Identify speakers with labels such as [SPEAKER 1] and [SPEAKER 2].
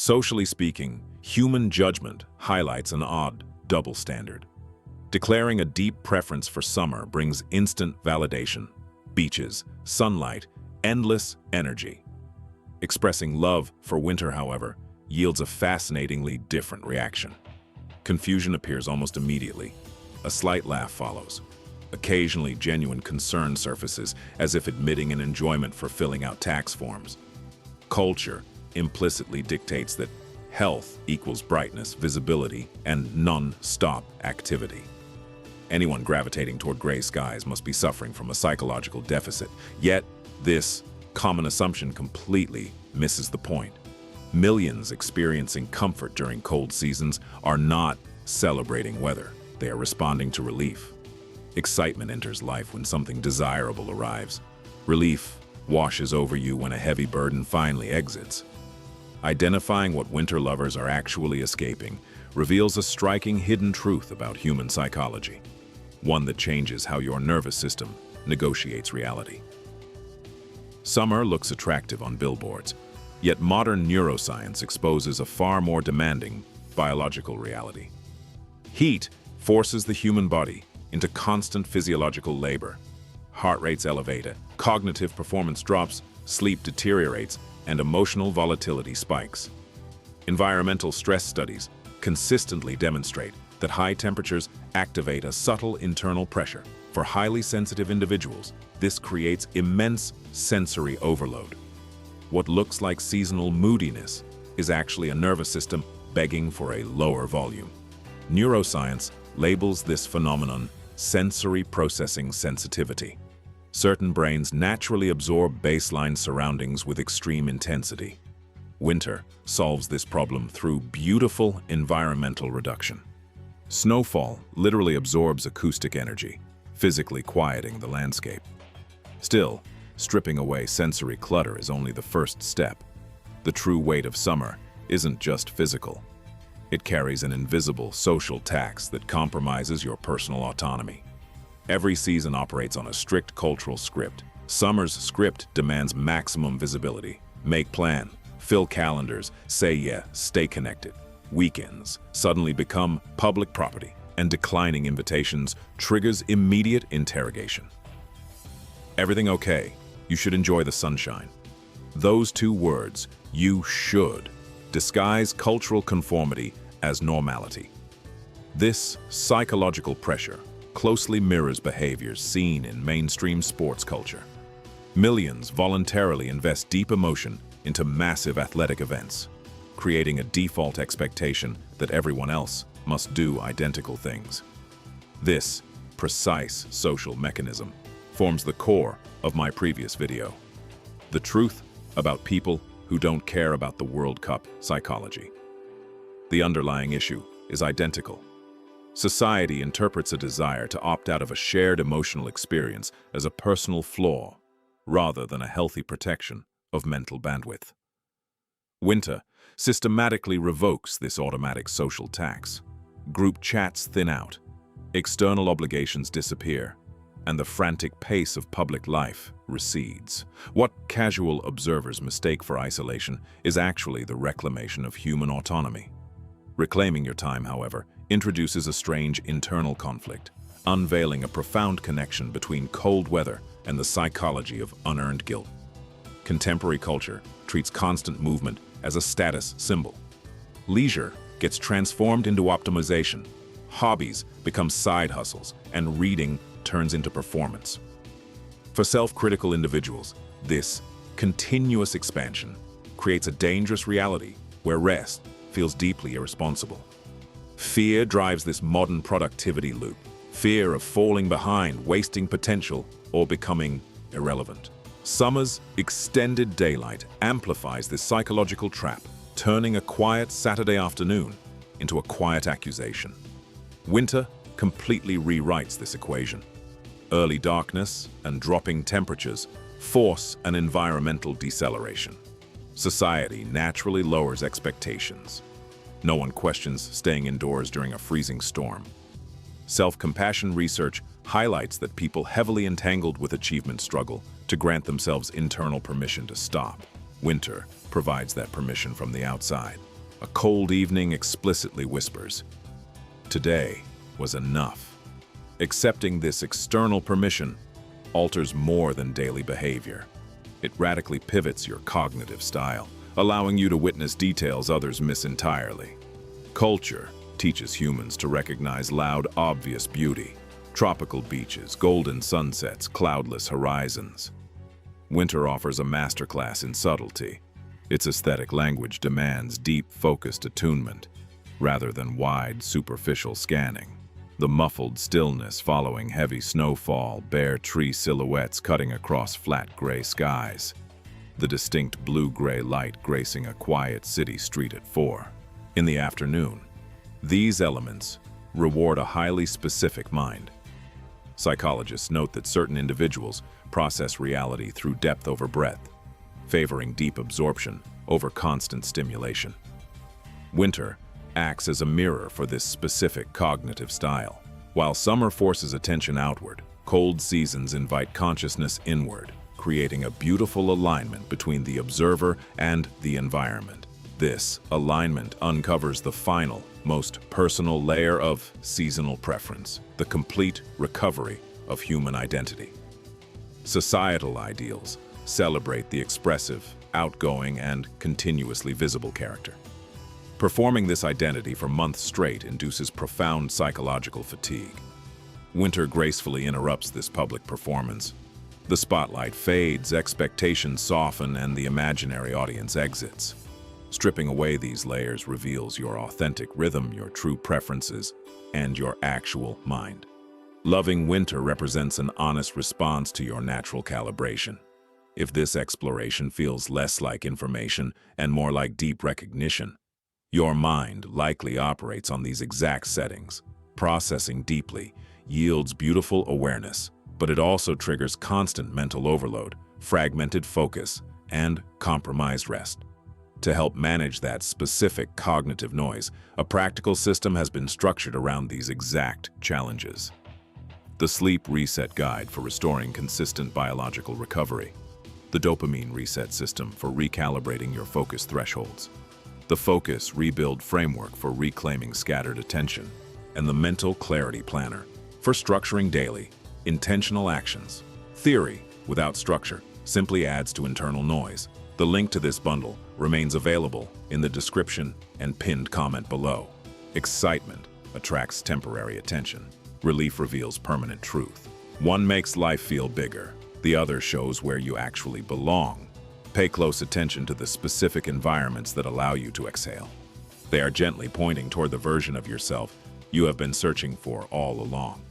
[SPEAKER 1] Socially speaking, human judgment highlights an odd double standard. Declaring a deep preference for summer brings instant validation, beaches, sunlight, endless energy. Expressing love for winter, however, yields a fascinatingly different reaction. Confusion appears almost immediately. A slight laugh follows. Occasionally, genuine concern surfaces, as if admitting an enjoyment for filling out tax forms. Culture implicitly dictates that health equals brightness, visibility, and non-stop activity. Anyone gravitating toward gray skies must be suffering from a psychological deficit. Yet, this common assumption completely misses the point. Millions experiencing comfort during cold seasons are not celebrating weather. They are responding to relief. Excitement enters life when something desirable arrives. Relief washes over you when a heavy burden finally exits. Identifying what winter lovers are actually escaping reveals a striking hidden truth about human psychology, one that changes how your nervous system negotiates reality. Summer looks attractive on billboards, yet modern neuroscience exposes a far more demanding biological reality. Heat forces the human body into constant physiological labor. Heart rates elevate, cognitive performance drops, sleep deteriorates, and emotional volatility spikes. Environmental stress studies consistently demonstrate that high temperatures activate a subtle internal pressure. For highly sensitive individuals, this creates immense sensory overload. What looks like seasonal moodiness is actually a nervous system begging for a lower volume. Neuroscience labels this phenomenon sensory processing sensitivity. Certain brains naturally absorb baseline surroundings with extreme intensity. Winter solves this problem through beautiful environmental reduction. Snowfall literally absorbs acoustic energy, physically quieting the landscape. Still, stripping away sensory clutter is only the first step. The true weight of summer isn't just physical. It carries an invisible social tax that compromises your personal autonomy. Every season operates on a strict cultural script. Summer's script demands maximum visibility. Make plan, fill calendars, say yeah, stay connected. Weekends suddenly become public property, and declining invitations triggers immediate interrogation. Everything okay? You should enjoy the sunshine. Those two words, you should, disguise cultural conformity as normality. This psychological pressure closely mirrors behaviors seen in mainstream sports culture. Millions voluntarily invest deep emotion into massive athletic events, creating a default expectation that everyone else must do identical things. This precise social mechanism forms the core of my previous video. The truth about people who don't care about the World Cup psychology. The underlying issue is identical. Society interprets a desire to opt out of a shared emotional experience as a personal flaw, rather than a healthy protection of mental bandwidth. Winter systematically revokes this automatic social tax. Group chats thin out, external obligations disappear, and the frantic pace of public life recedes. What casual observers mistake for isolation is actually the reclamation of human autonomy. Reclaiming your time, however, introduces a strange internal conflict, unveiling a profound connection between cold weather and the psychology of unearned guilt. Contemporary culture treats constant movement as a status symbol. Leisure gets transformed into optimization. Hobbies become side hustles, and reading turns into performance. For self-critical individuals, this continuous expansion creates a dangerous reality where rest feels deeply irresponsible. Fear drives this modern productivity loop. Fear of falling behind, wasting potential, or becoming irrelevant. Summer's extended daylight amplifies this psychological trap, turning a quiet Saturday afternoon into a quiet accusation. Winter completely rewrites this equation. Early darkness and dropping temperatures force an environmental deceleration. Society naturally lowers expectations. No one questions staying indoors during a freezing storm. Self-compassion research highlights that people heavily entangled with achievement struggle to grant themselves internal permission to stop. Winter provides that permission from the outside. A cold evening explicitly whispers, "Today was enough." Accepting this external permission alters more than daily behavior. It radically pivots your cognitive style, allowing you to witness details others miss entirely. Culture teaches humans to recognize loud, obvious beauty: tropical beaches, golden sunsets, cloudless horizons. Winter offers a masterclass in subtlety. Its aesthetic language demands deep, focused attunement, rather than wide, superficial scanning. The muffled stillness following heavy snowfall, bare tree silhouettes cutting across flat gray skies. The distinct blue-gray light gracing a quiet city street at 4 in the afternoon. These elements reward a highly specific mind. Psychologists note that certain individuals process reality through depth over breadth, favoring deep absorption over constant stimulation. Winter acts as a mirror for this specific cognitive style. While summer forces attention outward, cold seasons invite consciousness inward, creating a beautiful alignment between the observer and the environment. This alignment uncovers the final, most personal layer of seasonal preference, the complete recovery of human identity. Societal ideals celebrate the expressive, outgoing, and continuously visible character. Performing this identity for months straight induces profound psychological fatigue. Winter gracefully interrupts this public performance. The spotlight fades, expectations soften, and the imaginary audience exits. Stripping away these layers reveals your authentic rhythm, your true preferences, and your actual mind. Loving winter represents an honest response to your natural calibration. If this exploration feels less like information and more like deep recognition, your mind likely operates on these exact settings. Processing deeply yields beautiful awareness, but it also triggers constant mental overload, fragmented focus, and compromised rest. To help manage that specific cognitive noise, a practical system has been structured around these exact challenges. The Sleep Reset Guide for restoring consistent biological recovery. The Dopamine Reset System for recalibrating your focus thresholds. The Focus Rebuild Framework for reclaiming scattered attention. And the Mental Clarity Planner for structuring daily, intentional actions. Theory without structure simply adds to internal noise. The link to this bundle remains available in the description and pinned comment below. Excitement attracts temporary attention. Relief reveals permanent truth. One makes life feel bigger. The other shows where you actually belong. Pay close attention to the specific environments that allow you to exhale. They are gently pointing toward the version of yourself you have been searching for all along.